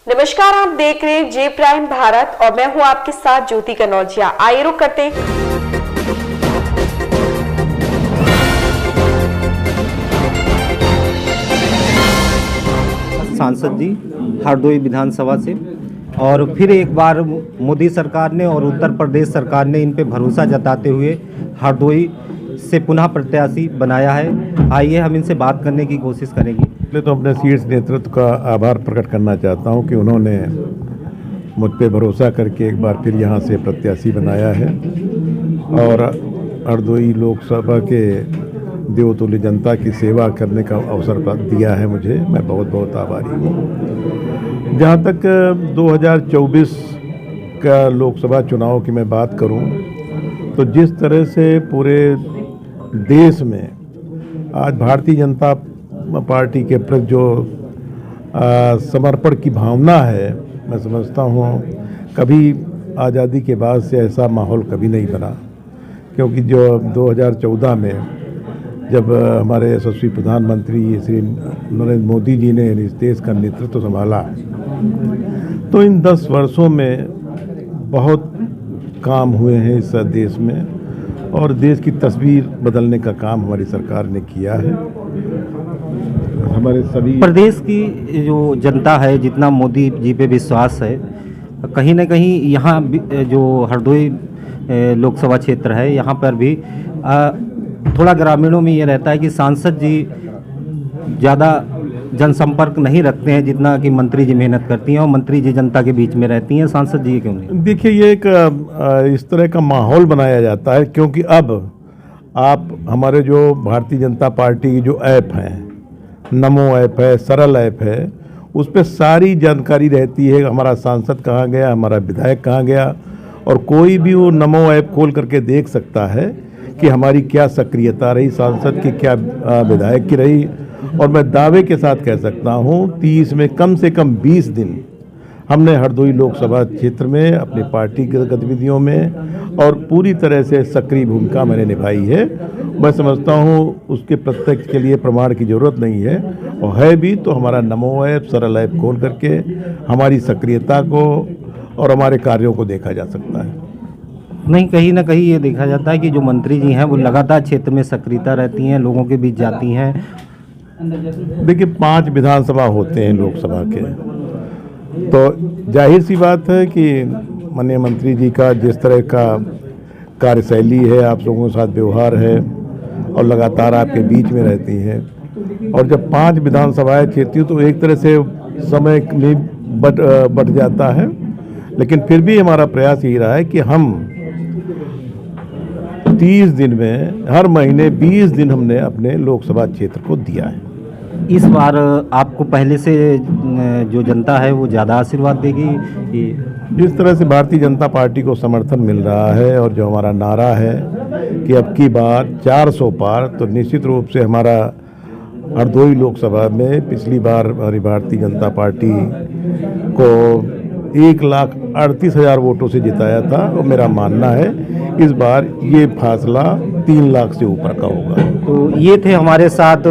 नमस्कार, आप देख रहे हैं जे प्राइम भारत और मैं हूं आपके साथ ज्योति कनौजिया। आइए रुक करते हैं। सांसद जी हरदोई विधानसभा से, और फिर एक बार मोदी सरकार ने और उत्तर प्रदेश सरकार ने इन पे भरोसा जताते हुए हरदोई से पुनः प्रत्याशी बनाया है। आइए हम इनसे बात करने की कोशिश करेंगे। पहले तो अपने शीर्ष नेतृत्व का आभार प्रकट करना चाहता हूं कि उन्होंने मुझ पे भरोसा करके एक बार फिर यहां से प्रत्याशी बनाया है और हरदोई लोकसभा के देवतुल्य जनता की सेवा करने का अवसर दिया है मुझे। मैं बहुत बहुत आभारी हूँ। जहाँ तक 2024 का लोकसभा चुनाव की मैं बात करूँ तो जिस तरह से पूरे देश में आज भारतीय जनता पार्टी के प्रति जो समर्पण की भावना है, मैं समझता हूँ कभी आज़ादी के बाद से ऐसा माहौल कभी नहीं बना। क्योंकि जो 2014 में जब हमारे यशस्वी प्रधानमंत्री श्री नरेंद्र मोदी जी ने इस देश का नेतृत्व संभाला तो इन 10 वर्षों में बहुत काम हुए हैं इस देश में और देश की तस्वीर बदलने का काम हमारी सरकार ने किया है। हमारे सभी प्रदेश की जो जनता है, जितना मोदी जी पे विश्वास है, कहीं ना कहीं यहाँ जो हरदोई लोकसभा क्षेत्र है यहाँ पर भी थोड़ा ग्रामीणों में ये रहता है कि सांसद जी ज़्यादा जनसंपर्क नहीं रखते हैं जितना कि मंत्री जी मेहनत करती हैं और मंत्री जी जनता के बीच में रहती हैं। सांसद जी क्यों नहीं? देखिए, ये एक इस तरह का माहौल बनाया जाता है क्योंकि अब आप हमारे जो भारतीय जनता पार्टी की जो ऐप हैं, नमो ऐप है, सरल ऐप है, उस पर सारी जानकारी रहती है। हमारा सांसद कहाँ गया, हमारा विधायक कहाँ गया, और कोई भी वो नमो ऐप खोल करके देख सकता है कि हमारी क्या सक्रियता रही, सांसद की क्या, विधायक की रही। और मैं दावे के साथ कह सकता हूँ 30 में कम से कम 20 दिन हमने हरदोई लोकसभा क्षेत्र में अपनी पार्टी की गतिविधियों में और पूरी तरह से सक्रिय भूमिका मैंने निभाई है। मैं समझता हूँ उसके प्रत्यक्ष के लिए प्रमाण की ज़रूरत नहीं है, और है भी तो हमारा नमो ऐप, सरल ऐप खोल करके हमारी सक्रियता को और हमारे कार्यों को देखा जा सकता है। नहीं, कहीं ना कहीं ये देखा जाता है कि जो मंत्री जी हैं वो लगातार क्षेत्र में सक्रियता रहती हैं, लोगों के बीच जाती हैं। देखिए, 5 विधानसभा होते हैं लोकसभा के, तो जाहिर सी बात है कि माननीय मंत्री जी का जिस तरह का कार्यशैली है, आप लोगों के साथ व्यवहार है और लगातार आपके बीच में रहती हैं, और जब 5 विधानसभाएं चलती तो एक तरह से समय भी बढ़ जाता है। लेकिन फिर भी हमारा प्रयास यही रहा है कि हम 30 दिन में हर महीने 20 दिन हमने अपने लोकसभा क्षेत्र को दिया है। इस बार आपको पहले से जो जनता है वो ज़्यादा आशीर्वाद देगी? जिस तरह से भारतीय जनता पार्टी को समर्थन मिल रहा है और जो हमारा नारा है कि अब की बार 400 पार, तो निश्चित रूप से हमारा हरदोई लोकसभा में पिछली बार हमारी भारतीय जनता पार्टी को 1,38,000 वोटों से जिताया था, और मेरा मानना है इस बार ये फासला 3 लाख से ऊपर का होगा। तो ये थे हमारे साथ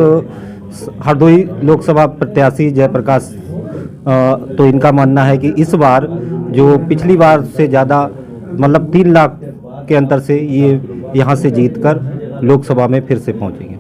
हरदोई लोकसभा प्रत्याशी जयप्रकाश। तो इनका मानना है कि इस बार जो पिछली बार से ज़्यादा, मतलब 3 लाख के अंतर से ये यहाँ से जीतकर लोकसभा में फिर से पहुँचेंगे।